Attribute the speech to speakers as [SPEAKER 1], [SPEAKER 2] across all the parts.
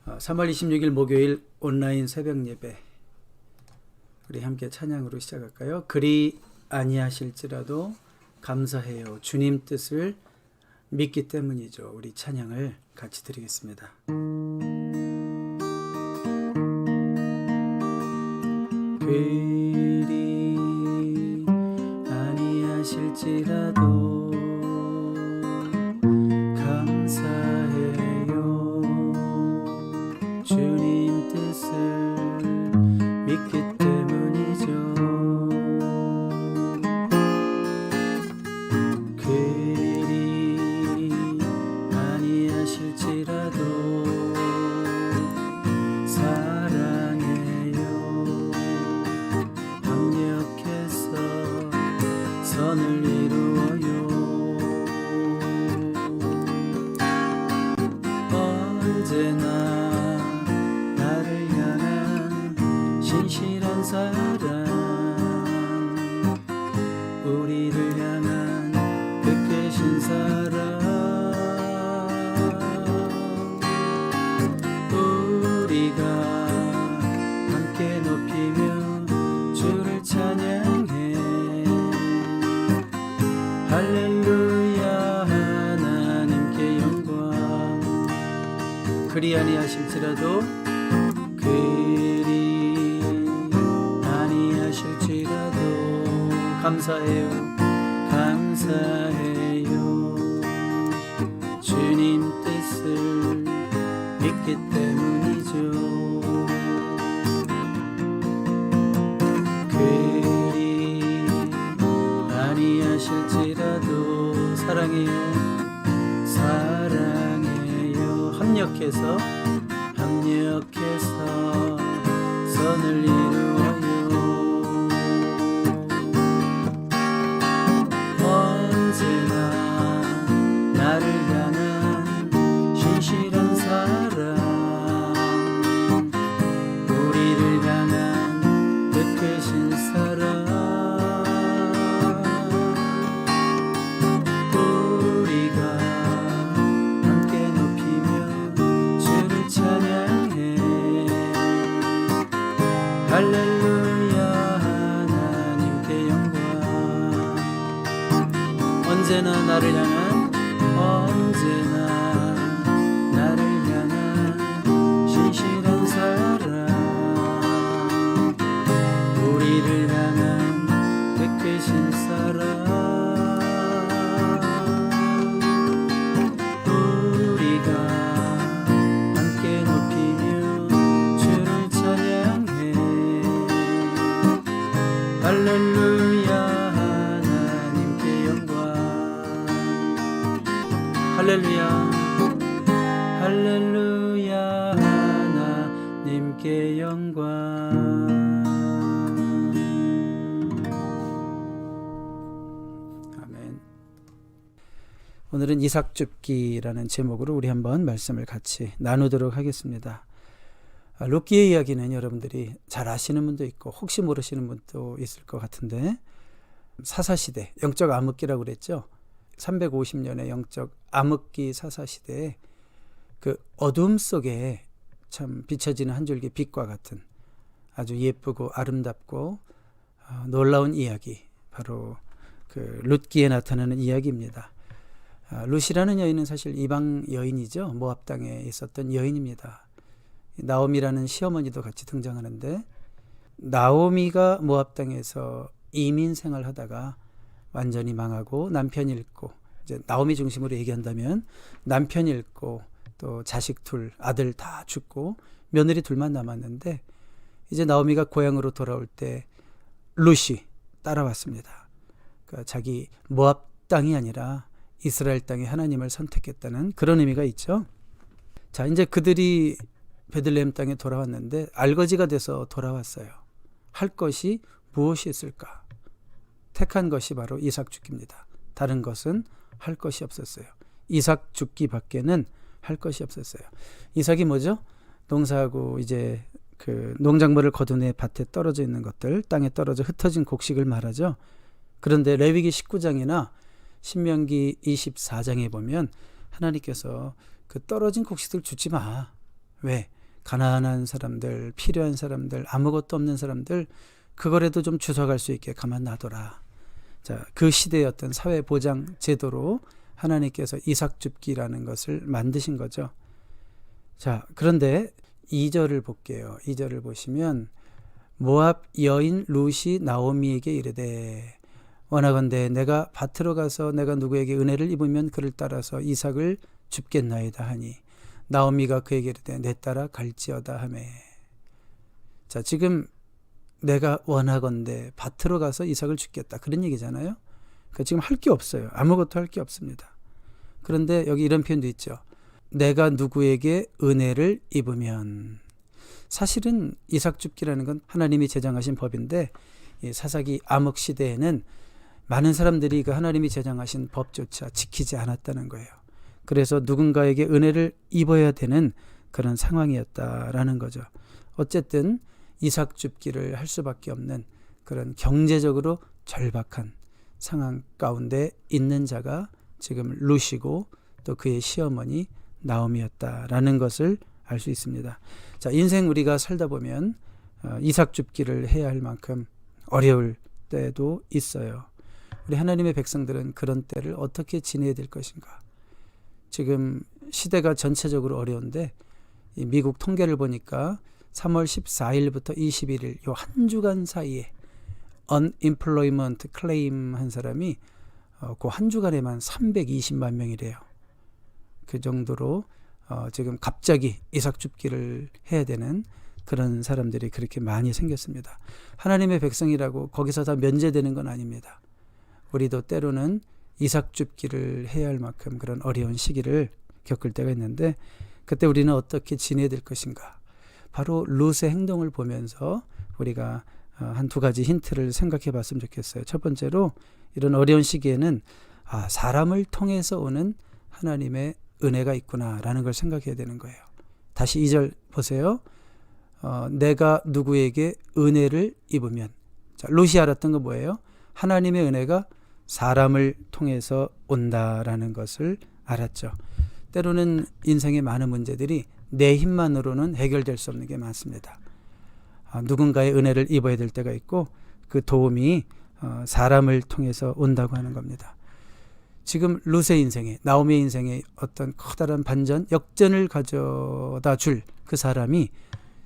[SPEAKER 1] 3월 26일 목요일 온라인 새벽 예배, 우리 함께 찬양으로 시작할까요? 그리 아니하실지라도 감사해요. 주님 뜻을 믿기 때문이죠. 우리 찬양을 같이 드리겠습니다. 그리 아니하실지라도 감사해요. 주님 뜻을 믿기 때문이죠. 그리 아니하실지라도 사랑해요. 합력해서 선을 이루어요. 언제나 나를 향한 신실한 사랑, 우리를 향한 베푸신 사랑, 우리가 함께 높이며 주를 찬양해. 할렐루야, 하나님께 영광. 그리 아니하실지라도, 그리 아니하실지라도 감사해요. 감사해요. 주님 뜻을 믿기 때문이죠. 그리 아니하실지라도 사랑해요. 사랑해요. 합력해서 선을 이루어요. 언제나 나를 향한 신실한 사랑, 우리를 향한 베푸신 사랑, 우리가 함께 높이며 주를 찬양해. 할렐루야, 하나님께 영광. 언제나 나를 향한 신실한 사랑, 우리를 향한 베푸신 사랑, 우리가 함께 높이며 주를 찬양해. 할렐루야, 하나님께 영광. 할렐루야, 할렐루야, 하나님께 영광. 아멘. 오늘은 이삭줍기라는 제목으로 우리 한번 말씀을 같이 나누도록 하겠습니다. 룻기의 이야기는 여러분들이 잘 아시는 분도 있고 혹시 모르시는 분도 있을 것 같은데, 사사시대, 영적 암흑기라고 그랬죠. 350년의 영적 암흑기 사사시대에 그 어둠 속에 참 비춰지는 한 줄기 빛과 같은 아주 예쁘고 아름답고 놀라운 이야기, 바로 그 룻기에 나타나는 이야기입니다. 룻이라는 여인은 사실 이방 여인이죠. 모압 땅에 있었던 여인입니다. 나오미라는 시어머니도 같이 등장하는데, 나오미가 모압 땅에서 이민 생활하다가 완전히 망하고 남편 잃고, 이제 나오미 중심으로 얘기한다면 남편 잃고 또 자식 둘, 아들 다 죽고 며느리 둘만 남았는데, 이제 나오미가 고향으로 돌아올 때 룻이 따라왔습니다. 그러니까 자기 모압 땅이 아니라 이스라엘 땅에 하나님을 선택했다는 그런 의미가 있죠. 자, 이제 그들이 베들레헴 땅에 돌아왔는데 알거지가 돼서 돌아왔어요. 할 것이 무엇이 있을까? 택한 것이 바로 이삭 죽기입니다. 다른 것은 할 것이 없었어요. 이삭 죽기 밖에는 할 것이 없었어요. 이삭이 뭐죠? 농사하고 이제 그 농작물을 거둔 후에 밭에 떨어져 있는 것들, 땅에 떨어져 흩어진 곡식을 말하죠. 그런데 레위기 19장이나 신명기 24장에 보면 하나님께서 그 떨어진 곡식들 주지 마. 왜? 가난한 사람들, 필요한 사람들, 아무것도 없는 사람들, 그거라도 좀 주워갈 수 있게 가만 놔둬라. 자, 그 시대의 어떤 사회보장 제도로 하나님께서 이삭줍기라는 것을 만드신 거죠. 자, 그런데 2절을 볼게요. 2절을 보시면 모압 여인 룻이 나오미에게 이르되 원하건대 내가 밭으로 가서 내가 누구에게 은혜를 입으면 그를 따라서 이삭을 줍겠나이다 하니 나오미가 그에게 이르되 내 따라 갈지어다 하매. 자, 지금 내가 원하건대 밭으로 가서 이삭을 줍겠다 그런 얘기잖아요. 그러니까 지금 할 게 없어요. 아무것도 할 게 없습니다. 그런데 여기 이런 표현도 있죠. 내가 누구에게 은혜를 입으면. 사실은 이삭 줍기라는 건 하나님이 제정하신 법인데 사사기 암흑 시대에는 많은 사람들이 그 하나님이 제정하신 법조차 지키지 않았다는 거예요. 그래서 누군가에게 은혜를 입어야 되는 그런 상황이었다라는 거죠. 어쨌든 이삭 줍기를 할 수밖에 없는 그런 경제적으로 절박한 상황 가운데 있는 자가 지금 룻이고 또 그의 시어머니 나오미였다라는 것을 알 수 있습니다. 자, 인생 우리가 살다 보면 이삭 줍기를 해야 할 만큼 어려울 때도 있어요. 우리 하나님의 백성들은 그런 때를 어떻게 지내야 될 것인가? 지금 시대가 전체적으로 어려운데 이 미국 통계를 보니까 3월 14일부터 21일 요 한 주간 사이에 unemployment claim 한 사람이 그 한 주간에만 320만 명이래요. 그 정도로 지금 갑자기 이삭 줍기를 해야 되는 그런 사람들이 그렇게 많이 생겼습니다. 하나님의 백성이라고 거기서 다 면제되는 건 아닙니다. 우리도 때로는 이삭 줍기를 해야 할 만큼 그런 어려운 시기를 겪을 때가 있는데 그때 우리는 어떻게 지내야 될 것인가? 바로 룻의 행동을 보면서 우리가 한 두 가지 힌트를 생각해 봤으면 좋겠어요. 첫 번째로 이런 어려운 시기에는 사람을 통해서 오는 하나님의 은혜가 있구나라는 걸 생각해야 되는 거예요. 다시 2절 보세요. 내가 누구에게 은혜를 입으면. 자, 롯이 알았던 건 뭐예요? 하나님의 은혜가 사람을 통해서 온다라는 것을 알았죠. 때로는 인생의 많은 문제들이 내 힘만으로는 해결될 수 없는 게 많습니다. 누군가의 은혜를 입어야 될 때가 있고 그 도움이 사람을 통해서 온다고 하는 겁니다. 지금 룻의 인생에, 나오미의 인생에 어떤 커다란 반전, 역전을 가져다 줄 그 사람이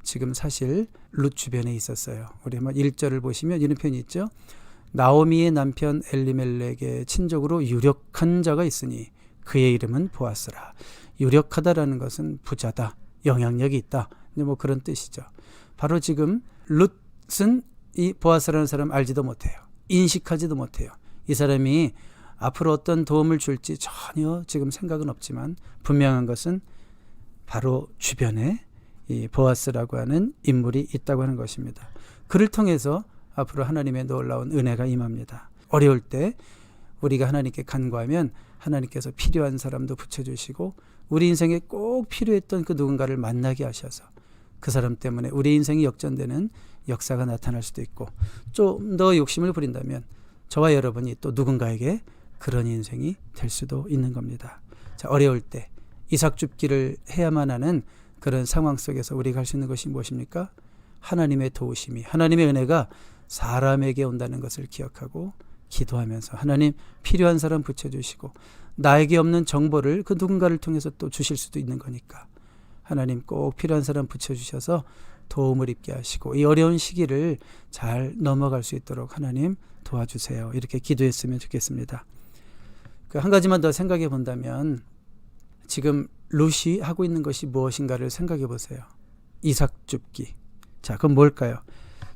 [SPEAKER 1] 지금 사실 룻 주변에 있었어요. 우리 한번 1절을 보시면 이런 표현이 있죠. 나오미의 남편 엘리멜렉의 친족으로 유력한 자가 있으니 그의 이름은 보아스라. 유력하다라는 것은 부자다, 영향력이 있다, 뭐 그런 뜻이죠. 바로 지금 룻은 이 보아스라는 사람 알지도 못해요. 인식하지도 못해요. 이 사람이 앞으로 어떤 도움을 줄지 전혀 지금 생각은 없지만 분명한 것은 바로 주변에 이 보아스라고 하는 인물이 있다고 하는 것입니다. 그를 통해서 앞으로 하나님의 놀라운 은혜가 임합니다. 어려울 때 우리가 하나님께 간구하면 하나님께서 필요한 사람도 붙여주시고 우리 인생에 꼭 필요했던 그 누군가를 만나게 하셔서 그 사람 때문에 우리 인생이 역전되는 역사가 나타날 수도 있고 좀 더 욕심을 부린다면 저와 여러분이 또 누군가에게 그런 인생이 될 수도 있는 겁니다. 자, 어려울 때 이삭 줍기를 해야만 하는 그런 상황 속에서 우리가 할 수 있는 것이 무엇입니까? 하나님의 도우심이, 하나님의 은혜가 사람에게 온다는 것을 기억하고 기도하면서 하나님 필요한 사람 붙여주시고 나에게 없는 정보를 그 누군가를 통해서 또 주실 수도 있는 거니까 하나님 꼭 필요한 사람 붙여주셔서 도움을 입게 하시고 이 어려운 시기를 잘 넘어갈 수 있도록 하나님 도와주세요. 이렇게 기도했으면 좋겠습니다. 한 가지만 더 생각해 본다면 지금 룻이 하고 있는 것이 무엇인가를 생각해 보세요. 이삭 줍기. 자, 그럼 뭘까요?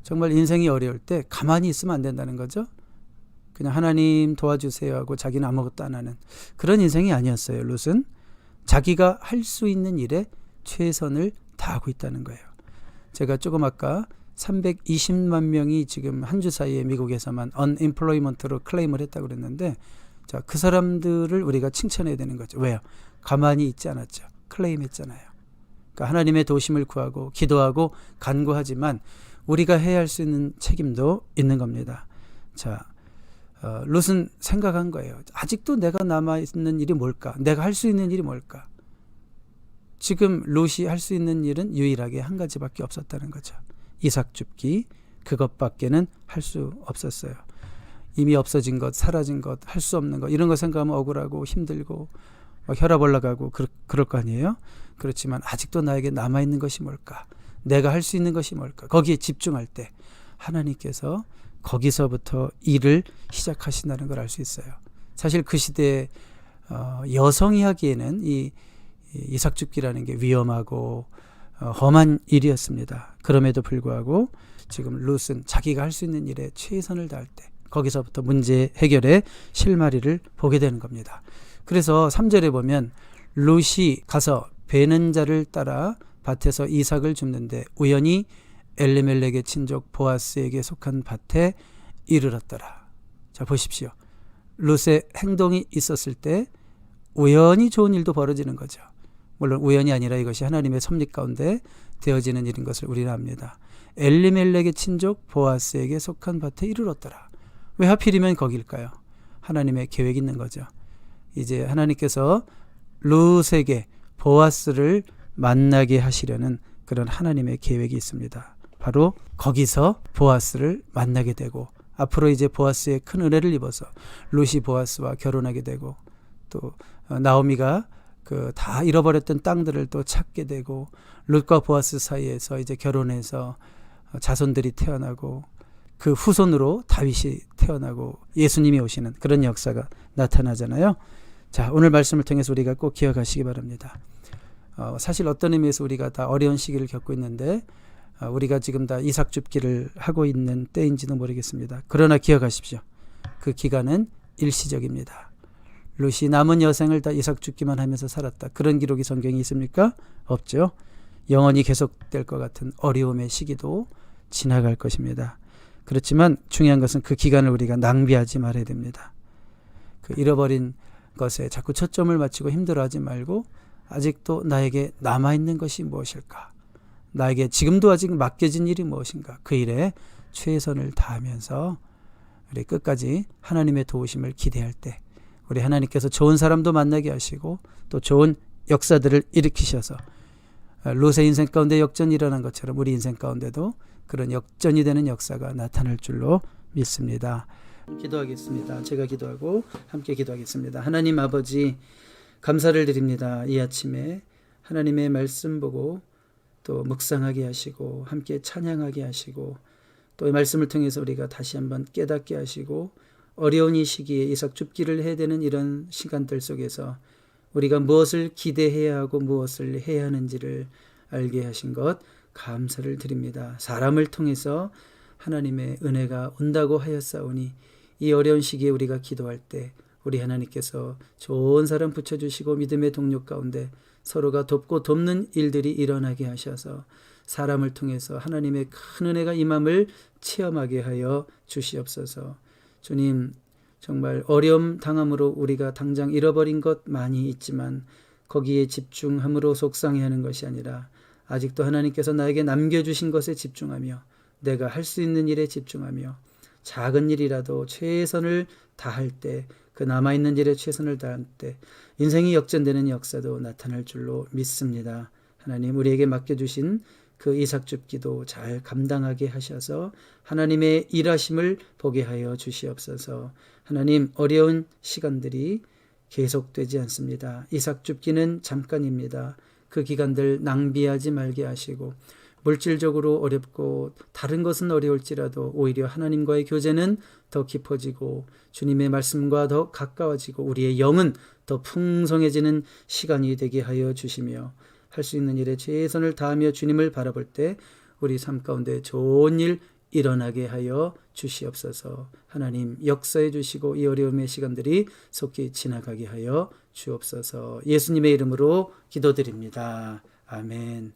[SPEAKER 1] 정말 인생이 어려울 때 가만히 있으면 안 된다는 거죠. 그냥 하나님 도와주세요 하고 자기는 아무것도 안 하는 그런 인생이 아니었어요. 룻은 자기가 할 수 있는 일에 최선을 다하고 있다는 거예요. 제가 조금 아까 320만 명이 지금 한 주 사이에 미국에서만 unemployment로 클레임을 했다고 그랬는데 자, 그 사람들을 우리가 칭찬해야 되는 거죠. 왜요? 가만히 있지 않았죠. 클레임했잖아요. 그러니까 하나님의 도심을 구하고 기도하고 간구하지만 우리가 해야 할 수 있는 책임도 있는 겁니다. 자, 룻은 생각한 거예요. 아직도 내가 남아있는 일이 뭘까? 내가 할 수 있는 일이 뭘까? 지금 롯이 할 수 있는 일은 유일하게 한 가지밖에 없었다는 거죠. 이삭 줍기, 그것밖에는 할 수 없었어요. 이미 없어진 것, 사라진 것, 할 수 없는 것, 이런 거 생각하면 억울하고 힘들고 막 혈압 올라가고 그럴 거 아니에요. 그렇지만 아직도 나에게 남아있는 것이 뭘까, 내가 할 수 있는 것이 뭘까, 거기에 집중할 때 하나님께서 거기서부터 일을 시작하신다는 걸 알 수 있어요. 사실 그 시대에 여성이 하기에는 이 이삭 줍기라는 게 위험하고 험한 일이었습니다. 그럼에도 불구하고 지금 롯은 자기가 할 수 있는 일에 최선을 다할 때 거기서부터 문제 해결의 실마리를 보게 되는 겁니다. 그래서 3절에 보면 롯이 가서 베는 자를 따라 밭에서 이삭을 줍는데 우연히 엘리멜렉의 친족 보아스에게 속한 밭에 이르렀더라. 자, 보십시오. 롯의 행동이 있었을 때 우연히 좋은 일도 벌어지는 거죠. 물론 우연이 아니라 이것이 하나님의 섭리 가운데 되어지는 일인 것을 우리는 압니다. 엘리멜렉의 친족 보아스에게 속한 밭에 이르렀더라. 왜 하필이면 거길까요? 하나님의 계획이 있는 거죠. 이제 하나님께서 롯에게 보아스를 만나게 하시려는 그런 하나님의 계획이 있습니다. 바로 거기서 보아스를 만나게 되고 앞으로 이제 보아스의 큰 은혜를 입어서 롯이 보아스와 결혼하게 되고 또 나오미가 그 다 잃어버렸던 땅들을 또 찾게 되고 롯과 보아스 사이에서 이제 결혼해서 자손들이 태어나고 그 후손으로 다윗이 태어나고 예수님이 오시는 그런 역사가 나타나잖아요. 자, 오늘 말씀을 통해서 우리가 꼭 기억하시기 바랍니다. 사실 어떤 의미에서 우리가 다 어려운 시기를 겪고 있는데 우리가 지금 다 이삭 줍기를 하고 있는 때인지도 모르겠습니다. 그러나 기억하십시오. 그 기간은 일시적입니다. 롯이 남은 여생을 다 이삭 줍기만 하면서 살았다. 그런 기록이 성경에 있습니까? 없죠. 영원히 계속될 것 같은 어려움의 시기도 지나갈 것입니다. 그렇지만 중요한 것은 그 기간을 우리가 낭비하지 말아야 됩니다. 그 잃어버린 것에 자꾸 초점을 맞추고 힘들어하지 말고 아직도 나에게 남아있는 것이 무엇일까? 나에게 지금도 아직 맡겨진 일이 무엇인가? 그 일에 최선을 다하면서 우리 끝까지 하나님의 도우심을 기대할 때 우리 하나님께서 좋은 사람도 만나게 하시고 또 좋은 역사들을 일으키셔서 롯의 인생 가운데 역전이 일어난 것처럼 우리 인생 가운데도 그런 역전이 되는 역사가 나타날 줄로 믿습니다. 기도하겠습니다. 제가 기도하고 함께 기도하겠습니다. 하나님 아버지, 감사를 드립니다. 이 아침에 하나님의 말씀 보고 또 묵상하게 하시고 함께 찬양하게 하시고 또 이 말씀을 통해서 우리가 다시 한번 깨닫게 하시고 어려운 이 시기에 이삭 줍기를 해야 되는 이런 시간들 속에서 우리가 무엇을 기대해야 하고 무엇을 해야 하는지를 알게 하신 것 감사를 드립니다. 사람을 통해서 하나님의 은혜가 온다고 하였사오니 이 어려운 시기에 우리가 기도할 때 우리 하나님께서 좋은 사람 붙여주시고 믿음의 동력 가운데 서로가 돕고 돕는 일들이 일어나게 하셔서 사람을 통해서 하나님의 큰 은혜가 임함을 체험하게 하여 주시옵소서. 주님, 정말 어려움 당함으로 우리가 당장 잃어버린 것 많이 있지만 거기에 집중함으로 속상해하는 것이 아니라 아직도 하나님께서 나에게 남겨주신 것에 집중하며 내가 할 수 있는 일에 집중하며 작은 일이라도 최선을 다할 때 그 남아있는 일에 최선을 다할 때 인생이 역전되는 역사도 나타날 줄로 믿습니다. 하나님, 우리에게 맡겨주신 그 이삭 줍기도 잘 감당하게 하셔서 하나님의 일하심을 보게 하여 주시옵소서. 하나님, 어려운 시간들이 계속되지 않습니다. 이삭 줍기는 잠깐입니다. 그 기간들 낭비하지 말게 하시고 물질적으로 어렵고 다른 것은 어려울지라도 오히려 하나님과의 교제는 더 깊어지고 주님의 말씀과 더 가까워지고 우리의 영은 더 풍성해지는 시간이 되게 하여 주시며 할 수 있는 일에 최선을 다하며 주님을 바라볼 때 우리 삶 가운데 좋은 일 일어나게 하여 주시옵소서. 하나님, 역사해 주시고 이 어려움의 시간들이 속히 지나가게 하여 주옵소서. 예수님의 이름으로 기도드립니다. 아멘.